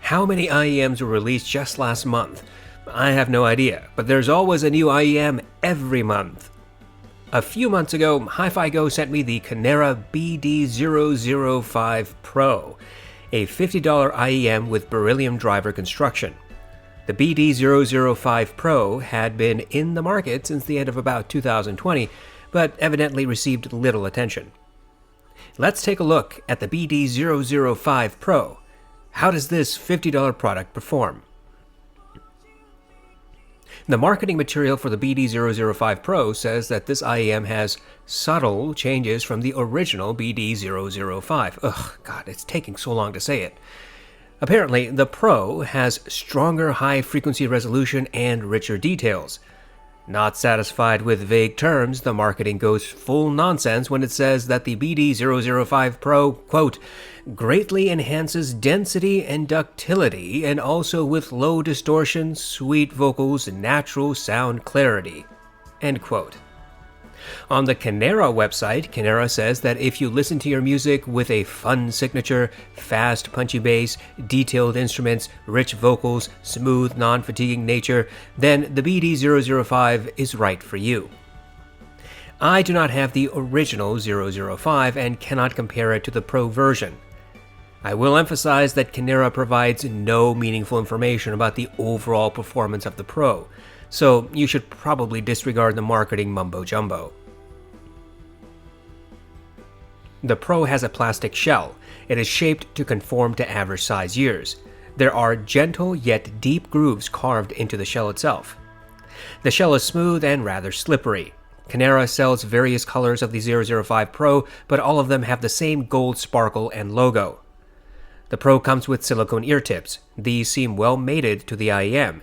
How many IEMs were released just last month? I have no idea, but there's always a new IEM every month. A few months ago, Hi-Fi Go sent me the Kinera BD005 Pro, a $50 IEM with beryllium driver construction. The BD005 Pro had been in the market since the end of about 2020, but evidently received little attention. Let's take a look at the BD005 Pro. How does this $50 product perform? The marketing material for the BD005 Pro says that this IEM has subtle changes from the original BD005. Ugh, God, it's taking so long to say it. Apparently, the Pro has stronger high-frequency resolution and richer details. Not satisfied with vague terms, the marketing goes full nonsense when it says that the BD005 Pro, quote, greatly enhances density and ductility and also with low distortion, sweet vocals, and natural sound clarity, end quote. On the Kinera website, Kinera says that if you listen to your music with a fun signature, fast, punchy bass, detailed instruments, rich vocals, smooth, non-fatiguing nature, then the BD005 is right for you. I do not have the original 005 and cannot compare it to the Pro version. I will emphasize that Kinera provides no meaningful information about the overall performance of the Pro, so you should probably disregard the marketing mumbo-jumbo. The Pro has a plastic shell. It is shaped to conform to average size ears. There are gentle yet deep grooves carved into the shell itself. The shell is smooth and rather slippery. Kinera sells various colors of the 005 Pro, but all of them have the same gold sparkle and logo. The Pro comes with silicone ear tips. These seem well mated to the IEM.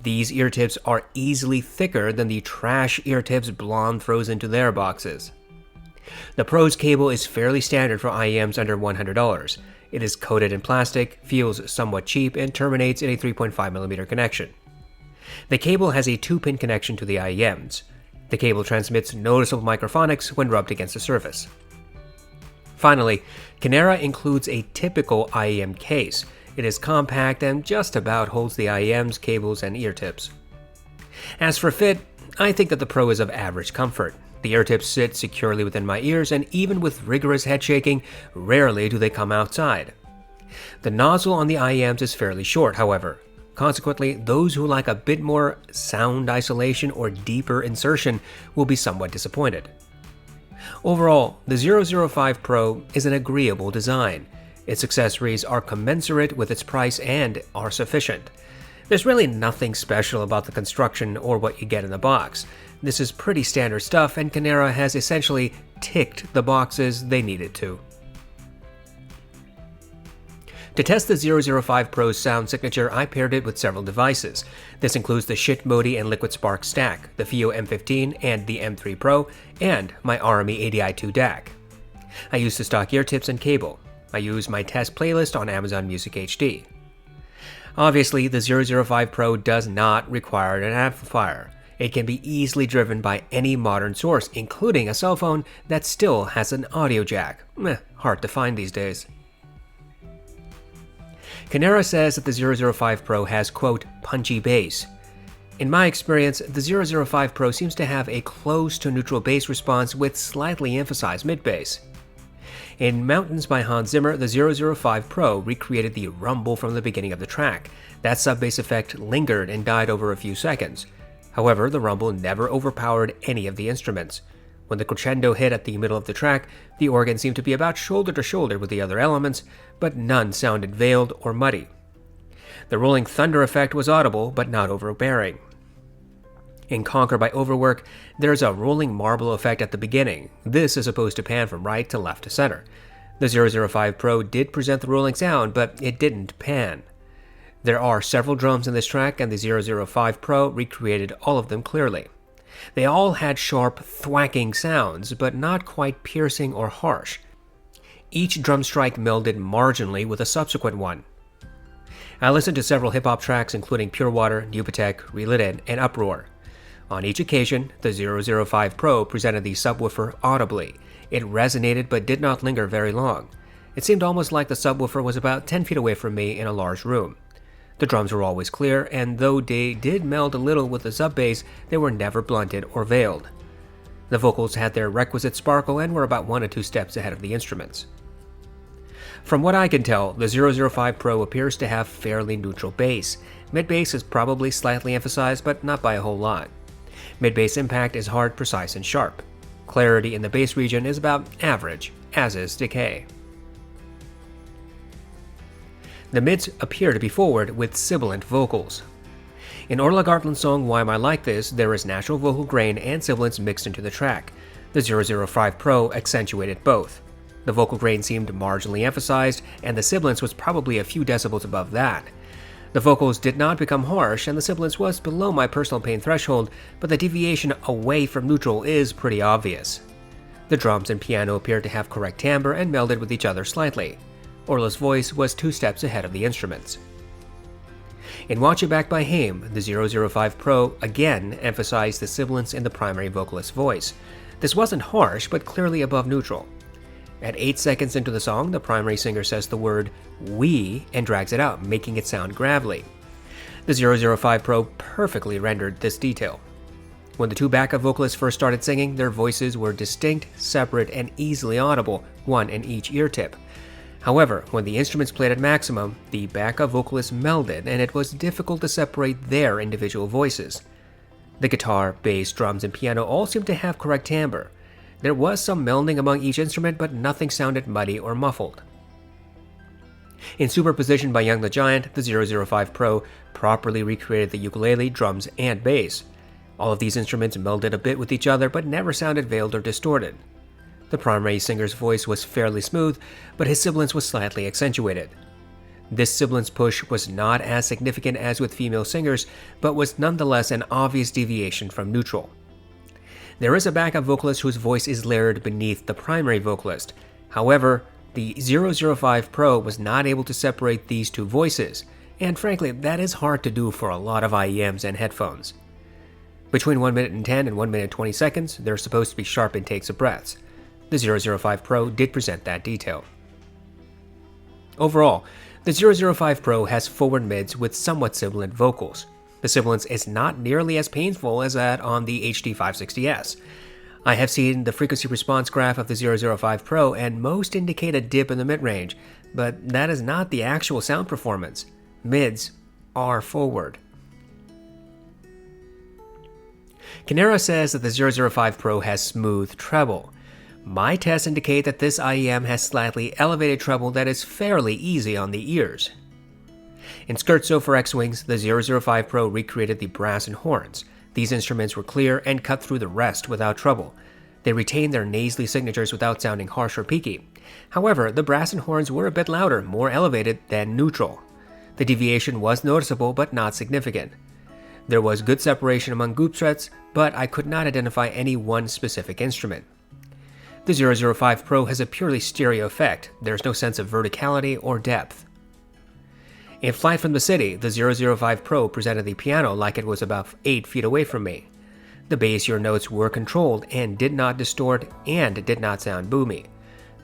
These ear tips are easily thicker than the trash ear tips Blonde throws into their boxes. The Pro's cable is fairly standard for IEMs under $100. It is coated in plastic, feels somewhat cheap, and terminates in a 3.5mm connection. The cable has a 2-pin connection to the IEMs. The cable transmits noticeable microphonics when rubbed against the surface. Finally, Kinera includes a typical IEM case. It is compact and just about holds the IEMs, cables, and ear tips. As for fit, I think that the Pro is of average comfort. The ear tips sit securely within my ears, and even with rigorous head shaking, rarely do they come outside. The nozzle on the IEMs is fairly short, however. Consequently, those who like a bit more sound isolation or deeper insertion will be somewhat disappointed. Overall, the 005 Pro is an agreeable design. Its accessories are commensurate with its price and are sufficient. There's really nothing special about the construction or what you get in the box. This is pretty standard stuff, and Kinera has essentially ticked the boxes they needed to. To test the 005 Pro's sound signature, I paired it with several devices. This includes the Shitmodi and Liquid Spark stack, the FIO M15 and the M3 Pro, and my RME ADI2 DAC. I used the stock ear tips and cable. I used my test playlist on Amazon Music HD. Obviously, the 005 Pro does not require an amplifier. It can be easily driven by any modern source, including a cell phone that still has an audio jack. Hard to find these days. Kinera says that the 005 Pro has, quote, punchy bass. In my experience, the 005 Pro seems to have a close to neutral bass response with slightly emphasized mid-bass. In Mountains by Hans Zimmer, the 005 Pro recreated the rumble from the beginning of the track. That sub-bass effect lingered and died over a few seconds. However, the rumble never overpowered any of the instruments. When the crescendo hit at the middle of the track, the organ seemed to be about shoulder to shoulder with the other elements, but none sounded veiled or muddy. The rolling thunder effect was audible, but not overbearing. In Conquer by Overwork, there's a rolling marble effect at the beginning. This is supposed to pan from right to left to center. The 005 Pro did present the rolling sound, but it didn't pan. There are several drums in this track, and the 005 Pro recreated all of them clearly. They all had sharp, thwacking sounds, but not quite piercing or harsh. Each drum strike melded marginally with a subsequent one. I listened to several hip-hop tracks including Pure Water, Newpatech, Reel It In, and Uproar. On each occasion, the 005 Pro presented the subwoofer audibly. It resonated but did not linger very long. It seemed almost like the subwoofer was about 10 feet away from me in a large room. The drums were always clear, and though they did meld a little with the sub-bass, they were never blunted or veiled. The vocals had their requisite sparkle and were about 1 or 2 steps ahead of the instruments. From what I can tell, the 005 Pro appears to have fairly neutral bass. Mid-bass is probably slightly emphasized, but not by a whole lot. Mid-bass impact is hard, precise, and sharp. Clarity in the bass region is about average, as is decay. The mids appear to be forward with sibilant vocals. In Orla Gartland's song Why Am I Like This, there is natural vocal grain and sibilance mixed into the track. The 005 Pro accentuated both. The vocal grain seemed marginally emphasized, and the sibilance was probably a few decibels above that. The vocals did not become harsh, and the sibilance was below my personal pain threshold, but the deviation away from neutral is pretty obvious. The drums and piano appeared to have correct timbre and melded with each other slightly. Orla's voice was 2 steps ahead of the instruments. In Watch It Back by Haim, the 005 Pro again emphasized the sibilance in the primary vocalist's voice. This wasn't harsh, but clearly above neutral. At 8 seconds into the song, the primary singer says the word "we" and drags it out, making it sound gravelly. The 005 Pro perfectly rendered this detail. When the 2 backup vocalists first started singing, their voices were distinct, separate, and easily audible, one in each ear tip. However, when the instruments played at maximum, the backup vocalists melded, and it was difficult to separate their individual voices. The guitar, bass, drums, and piano all seemed to have correct timbre. There was some melding among each instrument, but nothing sounded muddy or muffled. In Superposition by Young the Giant, the 005 Pro properly recreated the ukulele, drums, and bass. All of these instruments melded a bit with each other, but never sounded veiled or distorted. The primary singer's voice was fairly smooth, but his sibilance was slightly accentuated. This sibilance push was not as significant as with female singers, but was nonetheless an obvious deviation from neutral. There is a backup vocalist whose voice is layered beneath the primary vocalist. However, the 005 Pro was not able to separate these 2 voices, and frankly, that is hard to do for a lot of IEMs and headphones. Between 1 minute and 10 and 1 minute 20 seconds, there are supposed to be sharp intakes of breaths. The 005 Pro did present that detail. Overall, the 005 Pro has forward mids with somewhat sibilant vocals. The sibilance is not nearly as painful as that on the HD560S. I have seen the frequency response graph of the 005 Pro, and most indicate a dip in the mid-range, but that is not the actual sound performance. Mids are forward. Kinera says that the 005 Pro has smooth treble. My tests indicate that this IEM has slightly elevated treble that is fairly easy on the ears. In Scherzo for X-Wings, the 005 Pro recreated the brass and horns. These instruments were clear and cut through the rest without trouble. They retained their nasally signatures without sounding harsh or peaky. However, the brass and horns were a bit louder, more elevated than neutral. The deviation was noticeable but not significant. There was good separation among group threats, but I could not identify any one specific instrument. The 005 Pro has a purely stereo effect. There is no sense of verticality or depth. In Flight from the City, the 005 Pro presented the piano like it was about 8 feet away from me. The bassier notes were controlled and did not distort and did not sound boomy.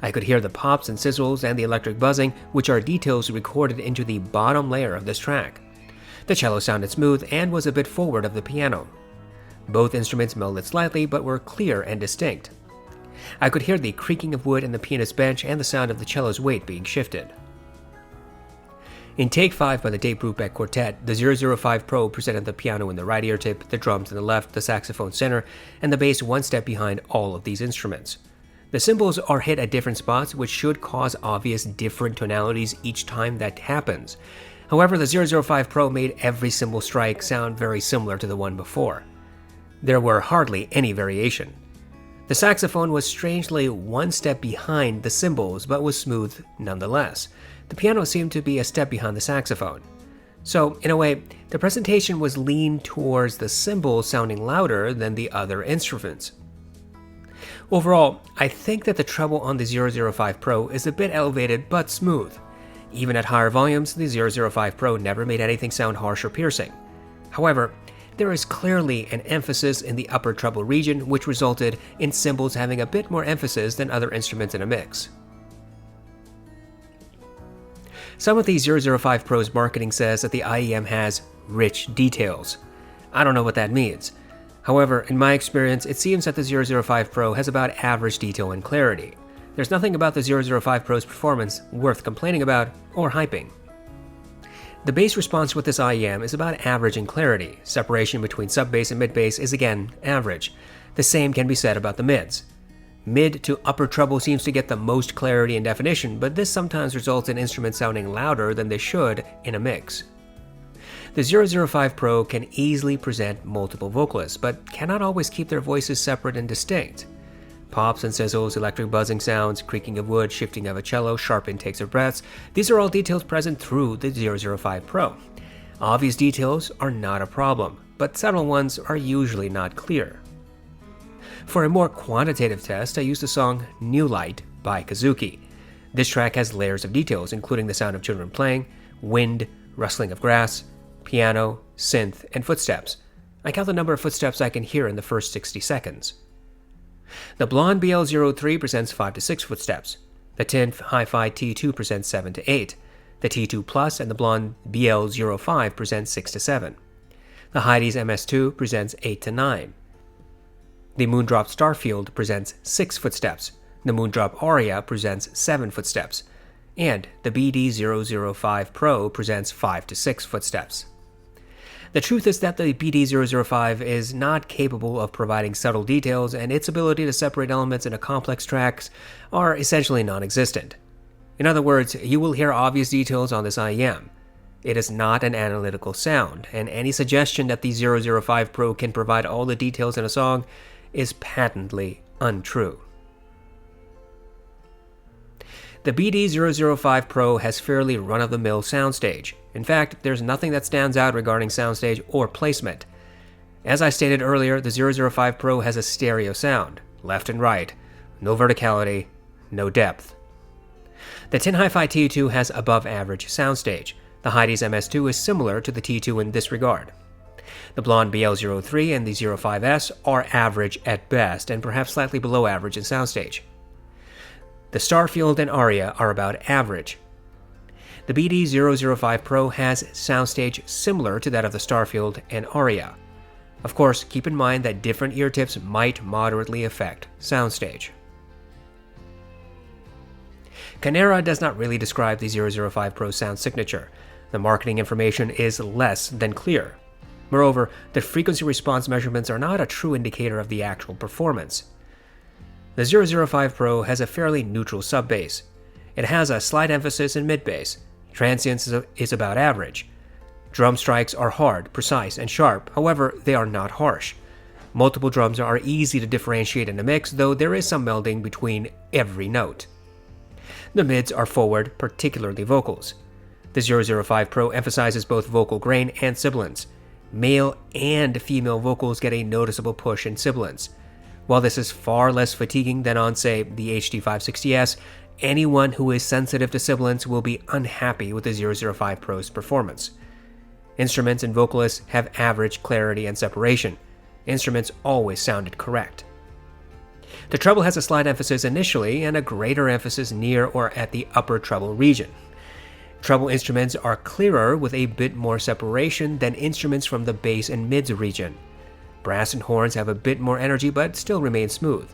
I could hear the pops and sizzles and the electric buzzing, which are details recorded into the bottom layer of this track. The cello sounded smooth and was a bit forward of the piano. Both instruments melded slightly but were clear and distinct. I could hear the creaking of wood in the pianist's bench and the sound of the cello's weight being shifted. In Take 5 by the Dave Brubeck Quartet, the 005 Pro presented the piano in the right ear tip, the drums in the left, the saxophone center, and the bass 1 step behind all of these instruments. The cymbals are hit at different spots, which should cause obvious different tonalities each time that happens. However, the 005 Pro made every cymbal strike sound very similar to the one before. There were hardly any variation. The saxophone was strangely 1 step behind the cymbals, but was smooth nonetheless. The piano seemed to be a step behind the saxophone. So, in a way, the presentation was leaned towards the cymbals sounding louder than the other instruments. Overall, I think that the treble on the 005 Pro is a bit elevated but smooth. Even at higher volumes, the 005 Pro never made anything sound harsh or piercing. However, there is clearly an emphasis in the upper treble region, which resulted in cymbals having a bit more emphasis than other instruments in a mix. Some of the 005 Pro's marketing says that the IEM has rich details. I don't know what that means. However, in my experience, it seems that the 005 Pro has about average detail and clarity. There's nothing about the 005 Pro's performance worth complaining about or hyping. The bass response with this IEM is about average in clarity. Separation between sub-bass and mid-bass is again average. The same can be said about the mids. Mid to upper treble seems to get the most clarity and definition, but this sometimes results in instruments sounding louder than they should in a mix. The 005 Pro can easily present multiple vocalists, but cannot always keep their voices separate and distinct. Pops and sizzles, electric buzzing sounds, creaking of wood, shifting of a cello, sharp intakes of breaths, these are all details present through the 005 Pro. Obvious details are not a problem, but subtle ones are usually not clear. For a more quantitative test, I used the song New Light by Kazuki. This track has layers of details, including the sound of children playing, wind, rustling of grass, piano, synth, and footsteps. I count the number of footsteps I can hear in the first 60 seconds. The blonde BL03 presents 5 to 6 footsteps. The tin hi-fi T2 presents 7 to 8. The T2 Plus and the blonde BL05 present 6 to 7. The Heidi's MS2 presents 8 to 9. The Moondrop Starfield presents 6 footsteps. The Moondrop Aria presents 7 footsteps. And the BD005 Pro presents 5 to 6 footsteps. The truth is that the BD005 is not capable of providing subtle details, and its ability to separate elements into complex tracks are essentially non-existent. In other words, you will hear obvious details on this IEM. It is not an analytical sound, and any suggestion that the 005 Pro can provide all the details in a song is patently untrue. The BD005 Pro has fairly run-of-the-mill soundstage. In fact, there's nothing that stands out regarding soundstage or placement. As I stated earlier, the 005 Pro has a stereo sound, left and right, no verticality, no depth. The tin hi-fi T2 has above-average soundstage. The Heidi's MS2 is similar to the T2 in this regard. The blonde BL03 and the 05S are average at best and perhaps slightly below average in soundstage. The Starfield and Aria are about average. The BD005 Pro has soundstage similar to that of the Starfield and Aria. Of course, keep in mind that different ear tips might moderately affect soundstage. Kinera does not really describe the 005 Pro sound signature. The marketing information is less than clear. Moreover, the frequency response measurements are not a true indicator of the actual performance. The 005 Pro has a fairly neutral sub-bass. It has a slight emphasis in mid-bass. Transients is about average. Drum strikes are hard, precise, and sharp, however, they are not harsh. Multiple drums are easy to differentiate in a mix, though there is some melding between every note. The mids are forward, particularly vocals. The 005 Pro emphasizes both vocal grain and sibilance. Male and female vocals get a noticeable push in sibilance. While this is far less fatiguing than on, say, the HD560S, anyone who is sensitive to sibilance will be unhappy with the 005 Pro's performance. Instruments and vocalists have average clarity and separation. Instruments always sounded correct. The treble has a slight emphasis initially and a greater emphasis near or at the upper treble region. Treble instruments are clearer with a bit more separation than instruments from the bass and mids region. Brass and horns have a bit more energy but still remain smooth.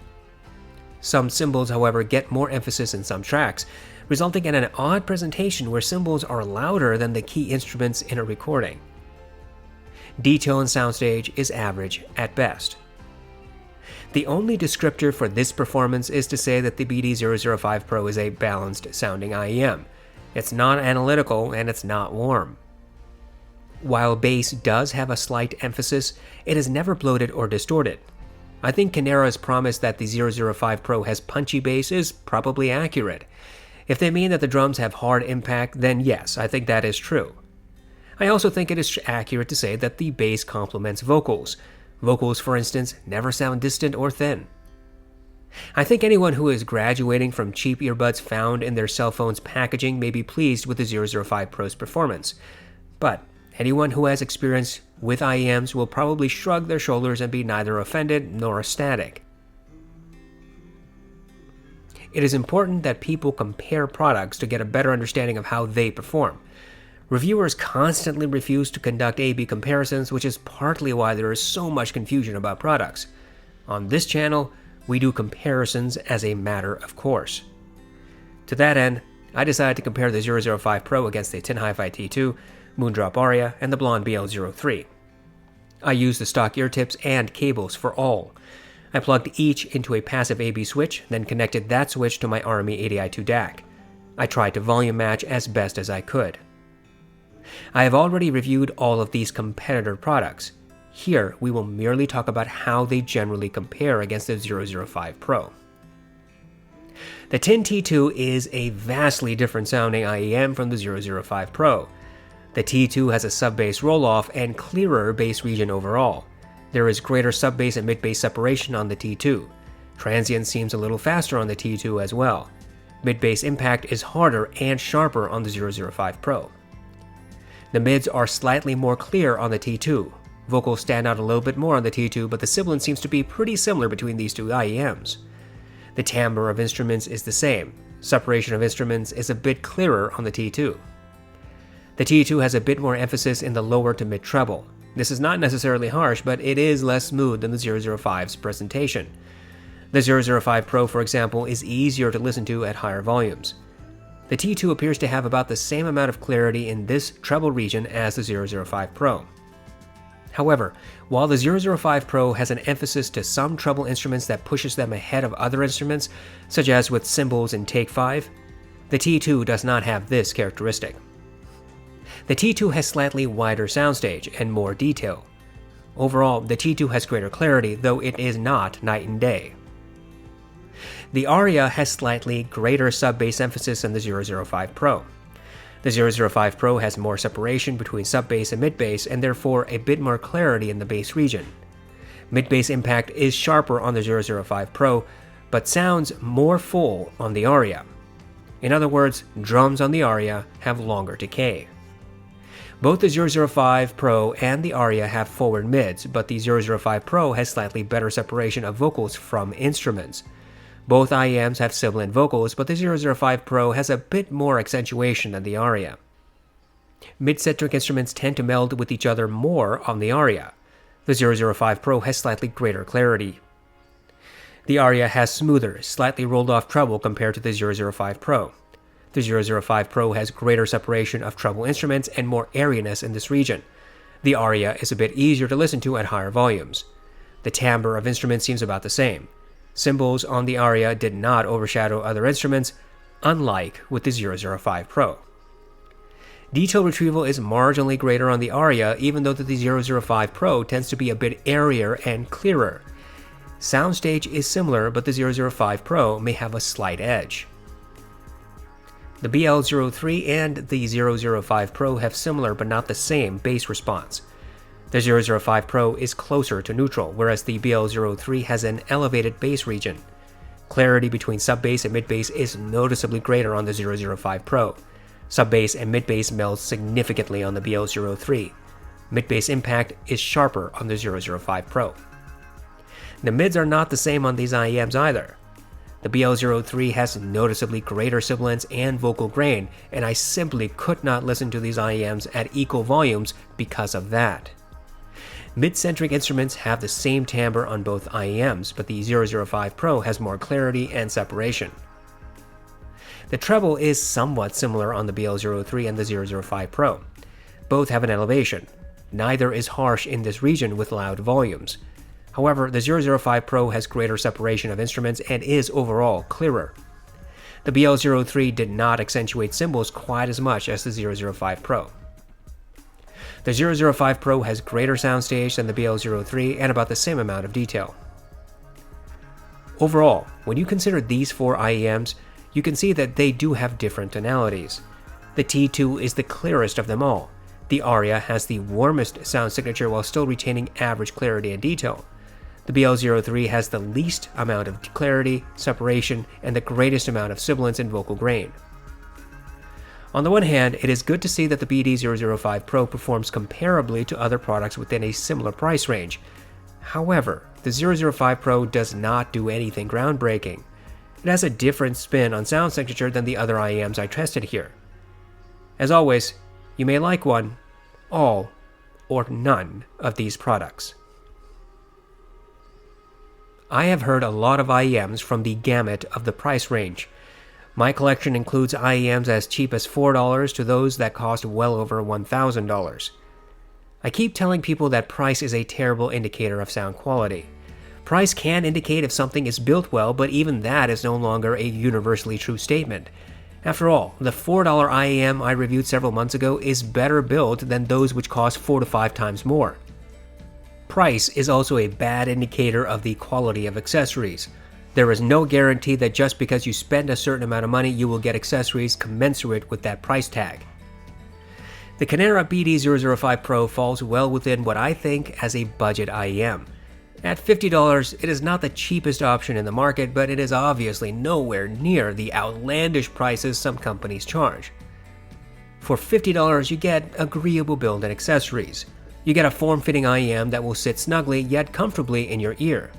Some cymbals, however, get more emphasis in some tracks, resulting in an odd presentation where cymbals are louder than the key instruments in a recording. Detail in soundstage is average at best. The only descriptor for this performance is to say that the BD005 Pro is a balanced sounding IEM. It's not analytical and it's not warm. While bass does have a slight emphasis, it is never bloated or distorted. I think Kinera's promise that the 005 Pro has punchy bass is probably accurate. If they mean that the drums have hard impact, then yes, I think that is true. I also think it is accurate to say that the bass complements vocals. Vocals, for instance, never sound distant or thin. I think anyone who is graduating from cheap earbuds found in their cell phone's packaging may be pleased with the 005 Pro's performance. But anyone who has experience with IEMs will probably shrug their shoulders and be neither offended nor ecstatic. it is important that people compare products to get a better understanding of how they perform. Reviewers constantly refuse to conduct A/B comparisons, which is partly why there is so much confusion about products. On this channel, we do comparisons as a matter of course. To that end, I decided to compare the 005 Pro against the Tin Hi-Fi T2, Moondrop Aria, and the Blonde BL03. I used the stock ear tips and cables for all. I plugged each into a passive A/B switch, then connected that switch to my Army 80i2 DAC. I tried to volume match as best as I could. I have already reviewed all of these competitor products. Here, we will merely talk about how they generally compare against the 005 Pro. The Tin T2 is a vastly different sounding IEM from the 005 Pro. The T2 has a sub-bass roll-off and clearer bass region overall. There is greater sub-bass and mid-bass separation on the T2. Transient seems a little faster on the T2 as well. Mid-bass impact is harder and sharper on the 005 Pro. The mids are slightly more clear on the T2. Vocals stand out a little bit more on the T2, but the sibilance seems to be pretty similar between these two IEMs. The timbre of instruments is the same. Separation of instruments is a bit clearer on the T2. The T2 has a bit more emphasis in the lower to mid treble. This is not necessarily harsh, but it is less smooth than the 005's presentation. The 005 Pro, for example, is easier to listen to at higher volumes. The T2 appears to have about the same amount of clarity in this treble region as the 005 Pro. However, while the 005 Pro has an emphasis to some treble instruments that pushes them ahead of other instruments, such as with cymbals in Take 5, the T2 does not have this characteristic. The T2 has slightly wider soundstage and more detail. Overall, the T2 has greater clarity, though it is not night and day. The Aria has slightly greater sub-bass emphasis than the 005 Pro. The 005 Pro has more separation between sub-bass and mid-bass, and therefore a bit more clarity in the bass region. Mid-bass impact is sharper on the 005 Pro, but sounds more full on the Aria. In other words, drums on the Aria have longer decay. Both the 005 Pro and the Aria have forward mids, but the 005 Pro has slightly better separation of vocals from instruments. Both IEMs have sibilant vocals, but the 005 Pro has a bit more accentuation than the Aria. Mid-centric instruments tend to meld with each other more on the Aria. The 005 Pro has slightly greater clarity. The Aria has smoother, slightly rolled-off treble compared to the 005 Pro. The 005 Pro has greater separation of treble instruments and more airiness in this region. The Aria is a bit easier to listen to at higher volumes. The timbre of instruments seems about the same. Cymbals on the Aria did not overshadow other instruments, unlike with the 005 Pro. Detail retrieval is marginally greater on the Aria, even though the 005 Pro tends to be a bit airier and clearer. Soundstage is similar, but the 005 Pro may have a slight edge. The BL03 and the 005 Pro have similar but not the same bass response. The 005 Pro is closer to neutral, whereas the BL03 has an elevated bass region. Clarity between sub-bass and mid-bass is noticeably greater on the 005 Pro. Sub-bass and mid-bass meld significantly on the BL03. Mid-bass impact is sharper on the 005 Pro. The mids are not the same on these IEMs either. The BL03 has noticeably greater sibilance and vocal grain, and I simply could not listen to these IEMs at equal volumes because of that. Mid-centric instruments have the same timbre on both IEMs, but the 005 Pro has more clarity and separation. The treble is somewhat similar on the BL03 and the 005 Pro. Both have an elevation. Neither is harsh in this region with loud volumes. However, the 005 Pro has greater separation of instruments and is overall clearer. The BL03 did not accentuate cymbals quite as much as the 005 Pro. The 005 Pro has greater soundstage than the BL03 and about the same amount of detail. Overall, when you consider these four IEMs, you can see that they do have different tonalities. The T2 is the clearest of them all. The Aria has the warmest sound signature while still retaining average clarity and detail. The BL03 has the least amount of clarity, separation, and the greatest amount of sibilance and vocal grain. On the one hand, it is good to see that the BD005 Pro performs comparably to other products within a similar price range. However, the 005 Pro does not do anything groundbreaking. It has a different spin on sound signature than the other IEMs I tested here. As always, you may like one, all, or none of these products. I have heard a lot of IEMs from the gamut of the price range. My collection includes IEMs as cheap as $4 to those that cost well over $1,000. I keep telling people that price is a terrible indicator of sound quality. Price can indicate if something is built well, but even that is no longer a universally true statement. After all, the $4 IEM I reviewed several months ago is better built than those which cost 4 to 5 times more. Price is also a bad indicator of the quality of accessories. There is no guarantee that just because you spend a certain amount of money, you will get accessories commensurate with that price tag. The Kinera BD005 Pro falls well within what I think as a budget IEM. At $50, it is not the cheapest option in the market, but it is obviously nowhere near the outlandish prices some companies charge. For $50, you get agreeable build and accessories. You get a form-fitting IEM that will sit snugly yet comfortably in your ear.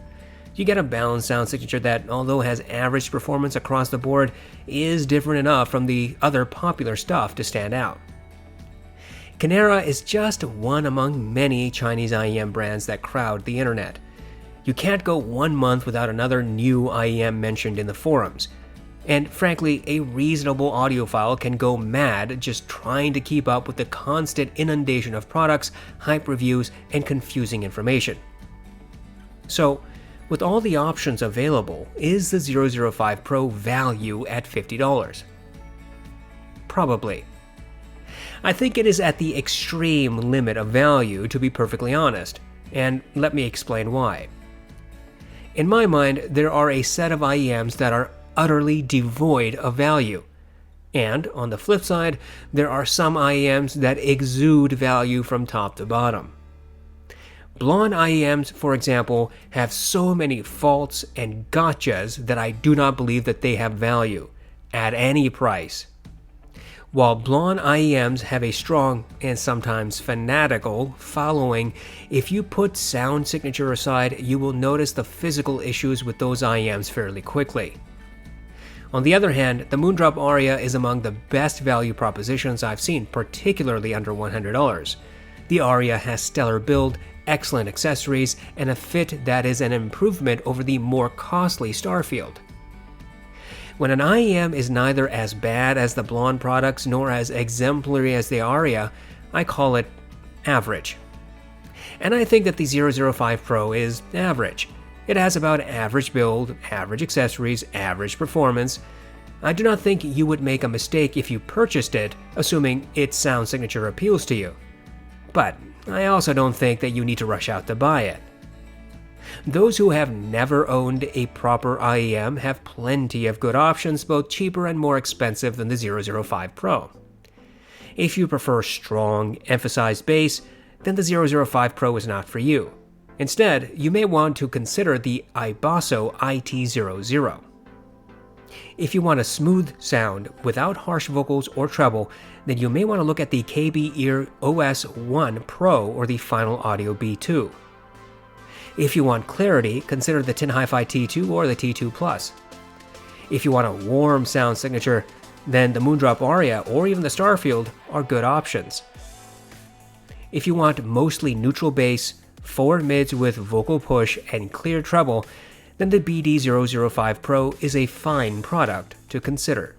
You get a balanced sound signature that, although has average performance across the board, is different enough from the other popular stuff to stand out. Kinera is just one among many Chinese IEM brands that crowd the internet. You can't go 1 month without another new IEM mentioned in the forums. And frankly, a reasonable audiophile can go mad just trying to keep up with the constant inundation of products, hype reviews, and confusing information. So, with all the options available, is the 005 Pro value at $50? Probably. I think it is at the extreme limit of value, to be perfectly honest, and let me explain why. In my mind, there are a set of IEMs that are utterly devoid of value. And, on the flip side, there are some IEMs that exude value from top to bottom. Blonde IEMs, for example, have so many faults and gotchas that I do not believe that they have value, at any price. While blonde IEMs have a strong, and sometimes fanatical, following, if you put sound signature aside, you will notice the physical issues with those IEMs fairly quickly. On the other hand, the Moondrop Aria is among the best value propositions I've seen, particularly under $100. The Aria has stellar build, excellent accessories, and a fit that is an improvement over the more costly Starfield. When an IEM is neither as bad as the blonde products nor as exemplary as the Aria, I call it average. And I think that the 005 Pro is average. It has about average build, average accessories, average performance. I do not think you would make a mistake if you purchased it, assuming its sound signature appeals to you. But I also don't think that you need to rush out to buy it. Those who have never owned a proper IEM have plenty of good options, both cheaper and more expensive than the 005 Pro. If you prefer strong, emphasized bass, then the 005 Pro is not for you. Instead, you may want to consider the iBasso IT00. If you want a smooth sound without harsh vocals or treble, then you may want to look at the KB Ear OS1 Pro or the Final Audio B2. If you want clarity, consider the Tin Hi-Fi T2 or the T2 Plus. If you want a warm sound signature, then the Moondrop Aria or even the Starfield are good options. If you want mostly neutral bass, forward mids with vocal push, and clear treble, then the BD005 Pro is a fine product to consider.